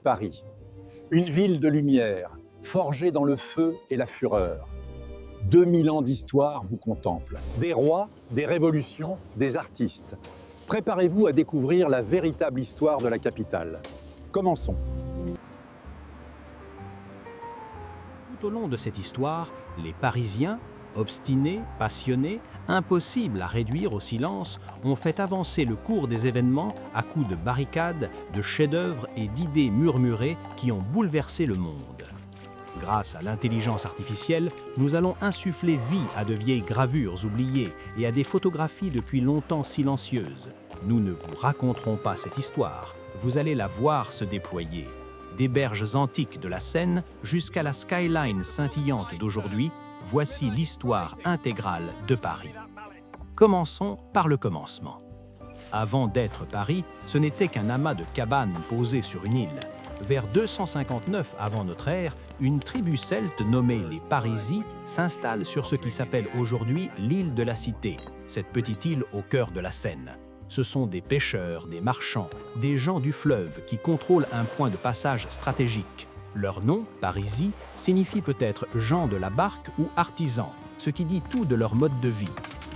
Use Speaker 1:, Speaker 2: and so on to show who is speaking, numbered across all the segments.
Speaker 1: Paris, une ville de lumière, forgée dans le feu et la fureur. 2000 ans d'histoire vous contemplent. Des rois, des révolutions, des artistes. Préparez-vous à découvrir la véritable histoire de la capitale. Commençons.
Speaker 2: Tout au long de cette histoire, les Parisiens, obstinés, passionnés, impossibles à réduire au silence, ont fait avancer le cours des événements à coups de barricades, de chefs-d'œuvre et d'idées murmurées qui ont bouleversé le monde. Grâce à l'intelligence artificielle, nous allons insuffler vie à de vieilles gravures oubliées et à des photographies depuis longtemps silencieuses. Nous ne vous raconterons pas cette histoire, vous allez la voir se déployer. Des berges antiques de la Seine jusqu'à la skyline scintillante d'aujourd'hui, voici l'histoire intégrale de Paris. Commençons par le commencement. Avant d'être Paris, ce n'était qu'un amas de cabanes posées sur une île. Vers 259 avant notre ère, une tribu celte nommée les Parisis s'installe sur ce qui s'appelle aujourd'hui l'île de la Cité, cette petite île au cœur de la Seine. Ce sont des pêcheurs, des marchands, des gens du fleuve qui contrôlent un point de passage stratégique. Leur nom, Parisis, signifie peut-être gens de la barque ou artisans, ce qui dit tout de leur mode de vie.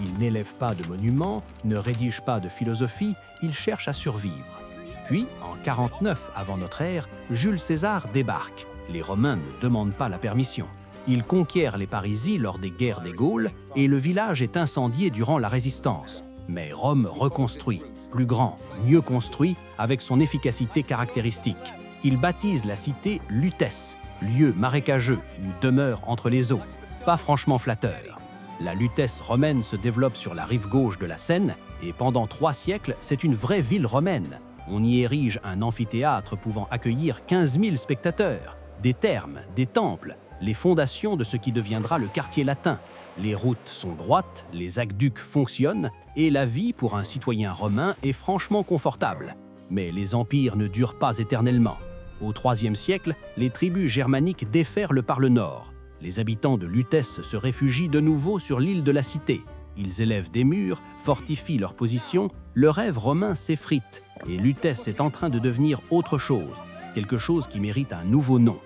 Speaker 2: Ils n'élèvent pas de monuments, ne rédigent pas de philosophie, ils cherchent à survivre. Puis, en 49 avant notre ère, Jules César débarque. Les Romains ne demandent pas la permission. Ils conquièrent les Parisis lors des guerres des Gaules et le village est incendié durant la Résistance. Mais Rome reconstruit, plus grand, mieux construit, avec son efficacité caractéristique. Il baptise la cité Lutèce, lieu marécageux où demeure entre les eaux. Pas franchement flatteur. La Lutèce romaine se développe sur la rive gauche de la Seine et pendant 3 siècles, c'est une vraie ville romaine. On y érige un amphithéâtre pouvant accueillir 15 000 spectateurs, des thermes, des temples, les fondations de ce qui deviendra le quartier latin. Les routes sont droites, les aqueducs fonctionnent et la vie pour un citoyen romain est franchement confortable. Mais les empires ne durent pas éternellement. Au IIIe siècle, les tribus germaniques déferlent par le nord. Les habitants de Lutèce se réfugient de nouveau sur l'île de la Cité. Ils élèvent des murs, fortifient leur position, le rêve romain s'effrite. Et Lutèce est en train de devenir autre chose, quelque chose qui mérite un nouveau nom.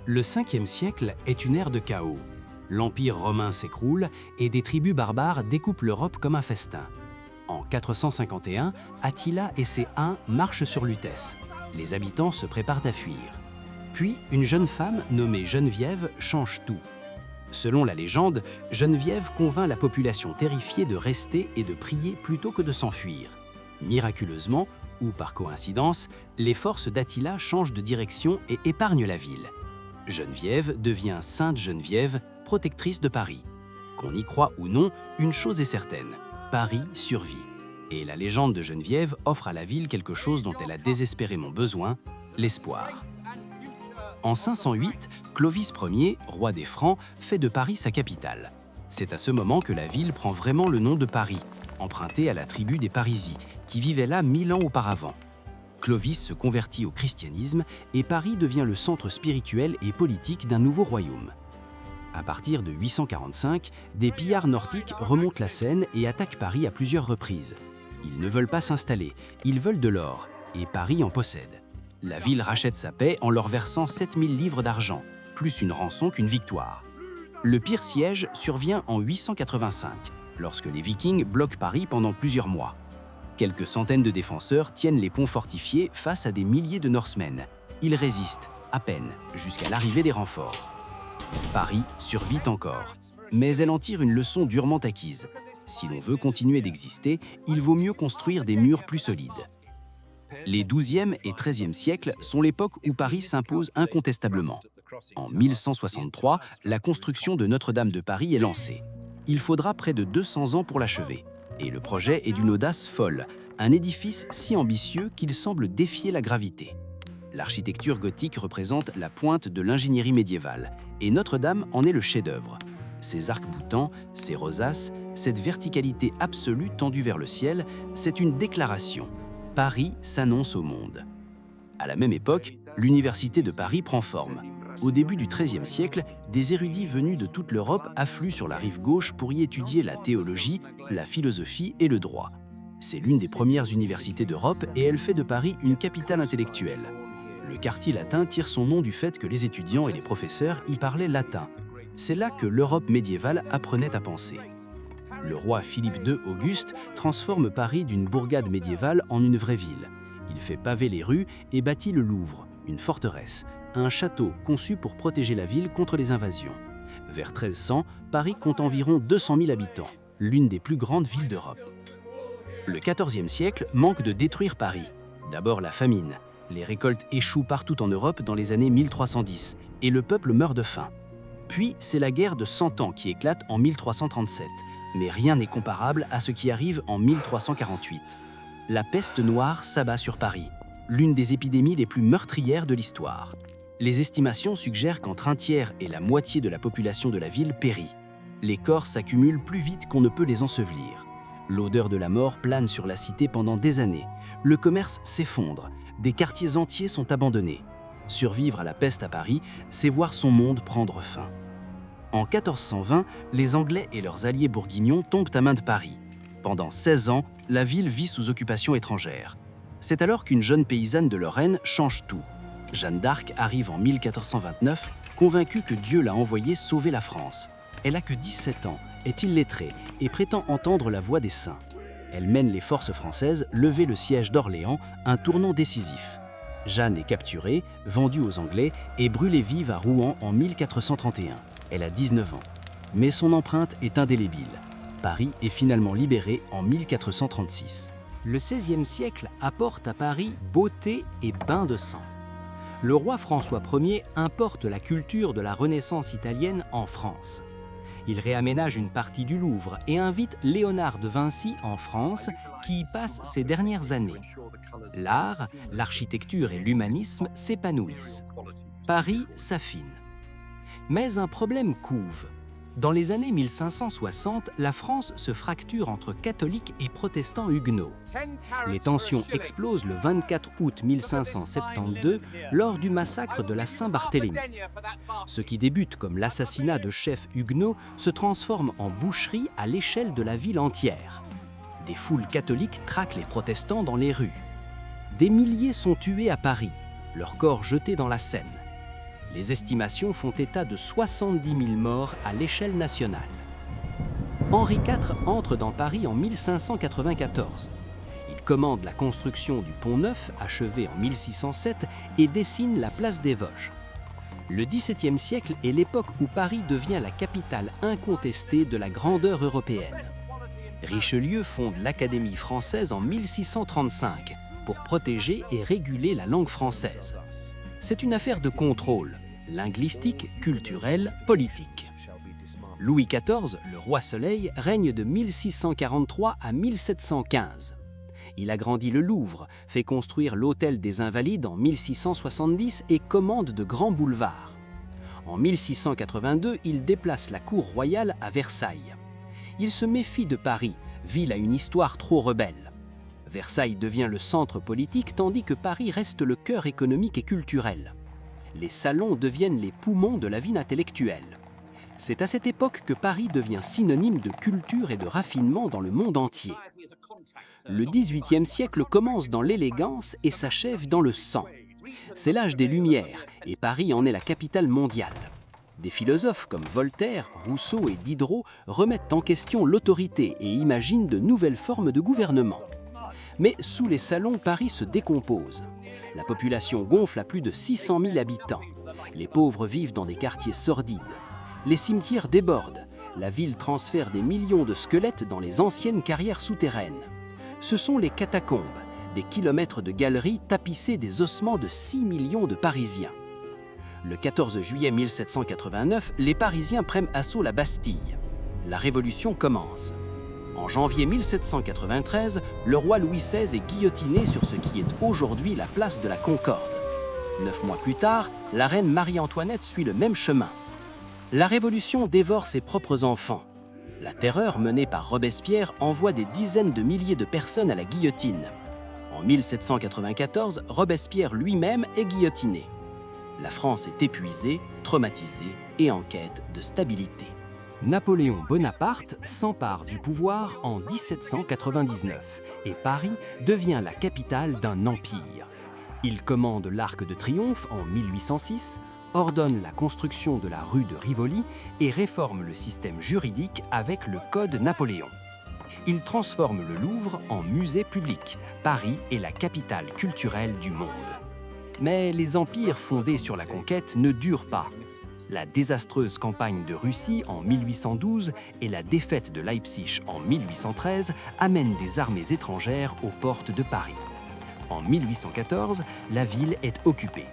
Speaker 2: Le 5e siècle est une ère de chaos. L'Empire romain s'écroule et des tribus barbares découpent l'Europe comme un festin. En 451, Attila et ses Huns marchent sur Lutèce. Les habitants se préparent à fuir. Puis, une jeune femme nommée Geneviève change tout. Selon la légende, Geneviève convainc la population terrifiée de rester et de prier plutôt que de s'enfuir. Miraculeusement, ou par coïncidence, les forces d'Attila changent de direction et épargnent la ville. Geneviève devient Sainte Geneviève, protectrice de Paris. Qu'on y croit ou non, une chose est certaine, Paris survit. Et la légende de Geneviève offre à la ville quelque chose dont elle a désespérément besoin, l'espoir. En 508, Clovis Ier, roi des Francs, fait de Paris sa capitale. C'est à ce moment que la ville prend vraiment le nom de Paris, emprunté à la tribu des Parisis, qui vivait là 1000 ans auparavant. Clovis se convertit au christianisme et Paris devient le centre spirituel et politique d'un nouveau royaume. À partir de 845, des pillards nordiques remontent la Seine et attaquent Paris à plusieurs reprises. Ils ne veulent pas s'installer, ils veulent de l'or, et Paris en possède. La ville rachète sa paix en leur versant 7000 livres d'argent, plus une rançon qu'une victoire. Le pire siège survient en 885, lorsque les Vikings bloquent Paris pendant plusieurs mois. Quelques centaines de défenseurs tiennent les ponts fortifiés face à des milliers de Norsemen. Ils résistent, à peine, jusqu'à l'arrivée des renforts. Paris survit encore, mais elle en tire une leçon durement acquise. Si l'on veut continuer d'exister, il vaut mieux construire des murs plus solides. Les 12e et 13e siècles sont l'époque où Paris s'impose incontestablement. En 1163, la construction de Notre-Dame de Paris est lancée. Il faudra près de 200 ans pour l'achever. Et le projet est d'une audace folle, un édifice si ambitieux qu'il semble défier la gravité. L'architecture gothique représente la pointe de l'ingénierie médiévale, et Notre-Dame en est le chef-d'œuvre. Ses arcs-boutants, ses rosaces, cette verticalité absolue tendue vers le ciel, c'est une déclaration. Paris s'annonce au monde. À la même époque, l'Université de Paris prend forme. Au début du XIIIe siècle, des érudits venus de toute l'Europe affluent sur la rive gauche pour y étudier la théologie, la philosophie et le droit. C'est l'une des premières universités d'Europe et elle fait de Paris une capitale intellectuelle.
Speaker 3: Le quartier latin tire son nom du fait que les étudiants et les professeurs y parlaient latin. C'est là que l'Europe médiévale apprenait à penser. Le roi Philippe II Auguste transforme Paris d'une bourgade médiévale en une vraie ville. Il fait paver les rues et bâtit le Louvre, une forteresse, un château conçu pour protéger la ville contre les invasions. Vers 1300, Paris compte environ 200 000 habitants, l'une des plus grandes villes d'Europe. Le XIVe siècle manque de détruire Paris. D'abord la famine. Les récoltes échouent partout en Europe dans les années 1310 et le peuple meurt de faim. Puis c'est la guerre de 100 ans qui éclate en 1337, mais rien n'est comparable à ce qui arrive en 1348. La peste noire s'abat sur Paris, l'une des épidémies les plus meurtrières de l'histoire. Les estimations suggèrent qu'entre un tiers et la moitié de la population de la ville périt. Les corps s'accumulent plus vite qu'on ne peut les ensevelir. L'odeur de la mort plane sur la cité pendant des années. Le commerce s'effondre. Des quartiers entiers sont abandonnés. Survivre à la peste à Paris, c'est voir son monde prendre fin. En 1420, les Anglais et leurs alliés bourguignons tombent à main de Paris. Pendant 16 ans, la ville vit sous occupation étrangère. C'est alors qu'une jeune paysanne de Lorraine change tout. Jeanne d'Arc arrive en 1429, convaincue que Dieu l'a envoyée sauver la France. Elle a que 17 ans, est illettrée et prétend entendre la voix des saints. Elle mène les forces françaises lever le siège d'Orléans, un tournant décisif. Jeanne est capturée, vendue aux Anglais et brûlée vive à Rouen en 1431. Elle a 19 ans. Mais son empreinte est indélébile. Paris est finalement libéré en 1436.
Speaker 2: Le XVIe siècle apporte à Paris beauté et bain de sang. Le roi François Ier importe la culture de la Renaissance italienne en France. Il réaménage une partie du Louvre et invite Léonard de Vinci en France, qui y passe ses dernières années. L'art, l'architecture et l'humanisme s'épanouissent. Paris s'affine. Mais un problème couve. Dans les années 1560, la France se fracture entre catholiques et protestants huguenots. Les tensions explosent le 24 août 1572 lors du massacre de la Saint-Barthélemy. Ce qui débute comme l'assassinat de chefs huguenots se transforme en boucherie à l'échelle de la ville entière. Des foules catholiques traquent les protestants dans les rues. Des milliers sont tués à Paris, leurs corps jetés dans la Seine. Les estimations font état de 70 000 morts à l'échelle nationale. Henri IV entre dans Paris en 1594. Il commande la construction du Pont-Neuf, achevé en 1607, et dessine la place des Vosges. Le XVIIe siècle est l'époque où Paris devient la capitale incontestée de la grandeur européenne. Richelieu fonde l'Académie française en 1635 pour protéger et réguler la langue française. C'est une affaire de contrôle, linguistique, culturel, politique. Louis XIV, le roi Soleil, règne de 1643 à 1715. Il agrandit le Louvre, fait construire l'Hôtel des Invalides en 1670 et commande de grands boulevards. En 1682, il déplace la cour royale à Versailles. Il se méfie de Paris, ville à une histoire trop rebelle. Versailles devient le centre politique tandis que Paris reste le cœur économique et culturel. Les salons deviennent les poumons de la vie intellectuelle. C'est à cette époque que Paris devient synonyme de culture et de raffinement dans le monde entier. Le XVIIIe siècle commence dans l'élégance et s'achève dans le sang. C'est l'âge des Lumières et Paris en est la capitale mondiale. Des philosophes comme Voltaire, Rousseau et Diderot remettent en question l'autorité et imaginent de nouvelles formes de gouvernement. Mais sous les salons, Paris se décompose. La population gonfle à plus de 600 000 habitants. Les pauvres vivent dans des quartiers sordides. Les cimetières débordent. La ville transfère des millions de squelettes dans les anciennes carrières souterraines. Ce sont les catacombes, des kilomètres de galeries tapissées des ossements de 6 millions de Parisiens. Le 14 juillet 1789, les Parisiens prennent assaut la Bastille. La Révolution commence. En janvier 1793, le roi Louis XVI est guillotiné sur ce qui est aujourd'hui la place de la Concorde. 9 mois plus tard, la reine Marie-Antoinette suit le même chemin. La Révolution dévore ses propres enfants. La terreur menée par Robespierre envoie des dizaines de milliers de personnes à la guillotine. En 1794, Robespierre lui-même est guillotiné. La France est épuisée, traumatisée et en quête de stabilité. Napoléon Bonaparte s'empare du pouvoir en 1799 et Paris devient la capitale d'un empire. Il commande l'Arc de Triomphe en 1806, ordonne la construction de la rue de Rivoli et réforme le système juridique avec le Code Napoléon. Il transforme le Louvre en musée public. Paris est la capitale culturelle du monde. Mais les empires fondés sur la conquête ne durent pas. La désastreuse campagne de Russie en 1812 et la défaite de Leipzig en 1813 amènent des armées étrangères aux portes de Paris. En 1814, la ville est occupée.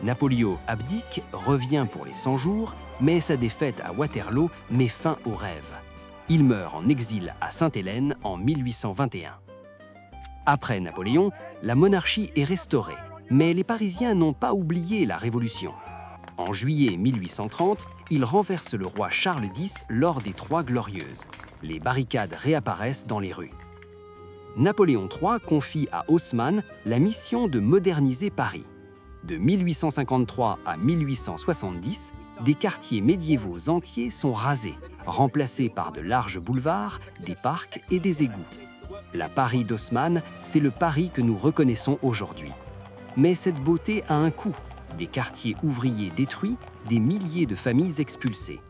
Speaker 2: Napoléon abdique, revient pour les 100 jours, mais sa défaite à Waterloo met fin au rêve. Il meurt en exil à Sainte-Hélène en 1821. Après Napoléon, la monarchie est restaurée, mais les Parisiens n'ont pas oublié la Révolution. En juillet 1830, ils renversent le roi Charles X lors des Trois Glorieuses. Les barricades réapparaissent dans les rues. Napoléon III confie à Haussmann la mission de moderniser Paris. De 1853 à 1870, des quartiers médiévaux entiers sont rasés, remplacés par de larges boulevards, des parcs et des égouts. La Paris d'Haussmann, c'est le Paris que nous reconnaissons aujourd'hui. Mais cette beauté a un coût. Des quartiers ouvriers détruits, des milliers de familles expulsées.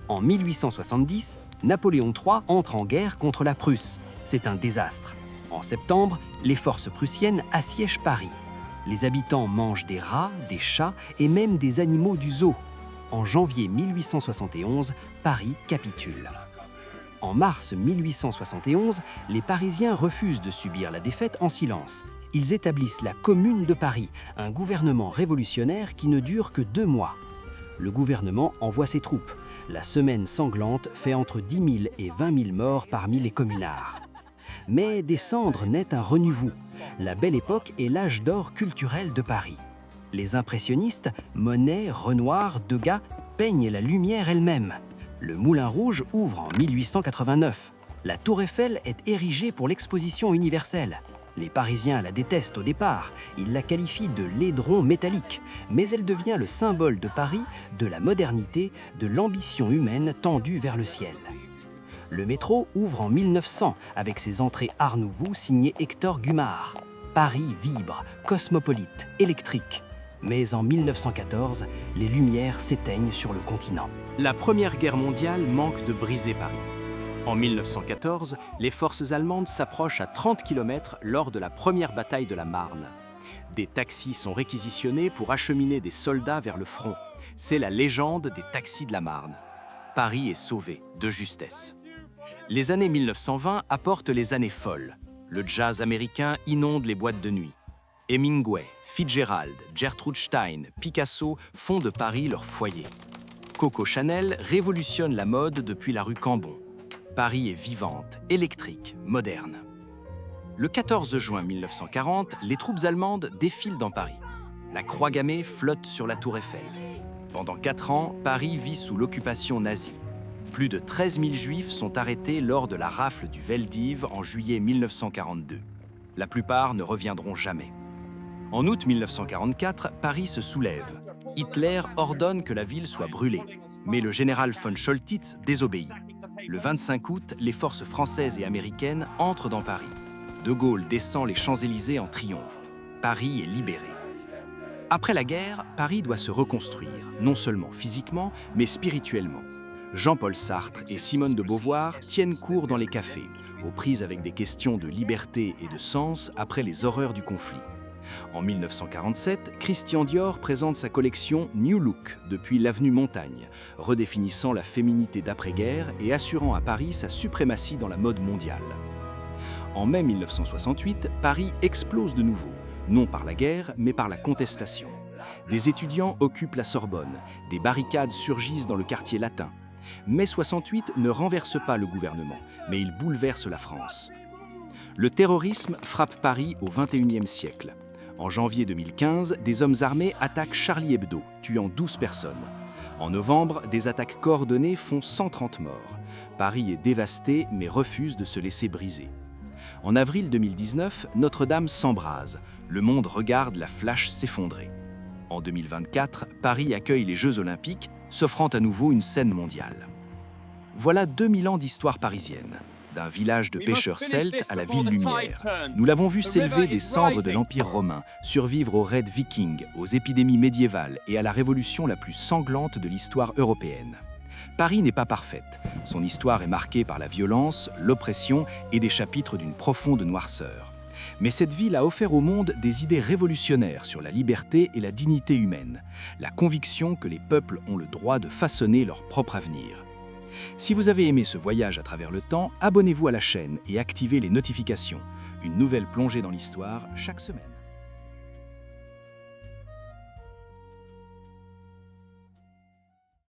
Speaker 2: En 1870, Napoléon III entre en guerre contre la Prusse. C'est un désastre. En septembre, les forces prussiennes assiègent Paris. Les habitants mangent des rats, des chats et même des animaux du zoo. En janvier 1871, Paris capitule. En mars 1871, les Parisiens refusent de subir la défaite en silence. Ils établissent la Commune de Paris, un gouvernement révolutionnaire qui ne dure que 2 mois. Le gouvernement envoie ses troupes. La semaine sanglante fait entre 10 000 et 20 000 morts parmi les communards. Mais des cendres naît un renouveau. La Belle Époque est l'âge d'or culturel de Paris. Les impressionnistes, Monet, Renoir, Degas, peignent la lumière elle-même. Le Moulin Rouge ouvre en 1889. La Tour Eiffel est érigée pour l'exposition universelle. Les Parisiens la détestent au départ, ils la qualifient de laidron métallique, mais elle devient le symbole de Paris, de la modernité, de l'ambition humaine tendue vers le ciel. Le métro ouvre en 1900 avec ses entrées Art Nouveau signées Hector Gumart. Paris vibre, cosmopolite, électrique. Mais en 1914, les lumières s'éteignent sur le continent.
Speaker 3: La Première Guerre mondiale manque de briser Paris. En 1914, les forces allemandes s'approchent à 30 km lors de la première bataille de la Marne. Des taxis sont réquisitionnés pour acheminer des soldats vers le front. C'est la légende des taxis de la Marne. Paris est sauvé, de justesse. Les années 1920 apportent les années folles. Le jazz américain inonde les boîtes de nuit. Hemingway, Fitzgerald, Gertrude Stein, Picasso font de Paris leur foyer. Coco Chanel révolutionne la mode depuis la rue Cambon. Paris est vivante, électrique, moderne. Le 14 juin 1940, les troupes allemandes défilent dans Paris. La croix gammée flotte sur la tour Eiffel. Pendant 4 ans, Paris vit sous l'occupation nazie. Plus de 13 000 Juifs sont arrêtés lors de la rafle du Veldiv en juillet 1942. La plupart ne reviendront jamais. En août 1944, Paris se soulève. Hitler ordonne que la ville soit brûlée, mais le général von Choltitz désobéit. Le 25 août, les forces françaises et américaines entrent dans Paris. De Gaulle descend les Champs-Élysées en triomphe. Paris est libéré. Après la guerre, Paris doit se reconstruire, non seulement physiquement, mais spirituellement. Jean-Paul Sartre et Simone de Beauvoir tiennent cours dans les cafés, aux prises avec des questions de liberté et de sens après les horreurs du conflit. En 1947, Christian Dior présente sa collection New Look depuis l'avenue Montaigne, redéfinissant la féminité d'après-guerre et assurant à Paris sa suprématie dans la mode mondiale. En mai 1968, Paris explose de nouveau, non par la guerre, mais par la contestation. Des étudiants occupent la Sorbonne, des barricades surgissent dans le quartier latin. Mai 68 ne renverse pas le gouvernement, mais il bouleverse la France. Le terrorisme frappe Paris au XXIe siècle. En janvier 2015, des hommes armés attaquent Charlie Hebdo, tuant 12 personnes. En novembre, des attaques coordonnées font 130 morts. Paris est dévasté, mais refuse de se laisser briser. En avril 2019, Notre-Dame s'embrase. Le monde regarde la flash s'effondrer. En 2024, Paris accueille les Jeux Olympiques, s'offrant à nouveau une scène mondiale. Voilà 2000 ans d'histoire parisienne. d'un village de pêcheurs celtes à la ville lumière. Nous l'avons vu s'élever des cendres de l'Empire romain, survivre aux raids vikings, aux épidémies médiévales et à la révolution la plus sanglante de l'histoire européenne. Paris n'est pas parfaite. Son histoire est marquée par la violence, l'oppression et des chapitres d'une profonde noirceur. Mais cette ville a offert au monde des idées révolutionnaires sur la liberté et la dignité humaine, la conviction que les peuples ont le droit de façonner leur propre avenir. Si vous avez aimé ce voyage à travers le temps, abonnez-vous à la chaîne et activez les notifications. Une nouvelle plongée dans l'histoire chaque semaine.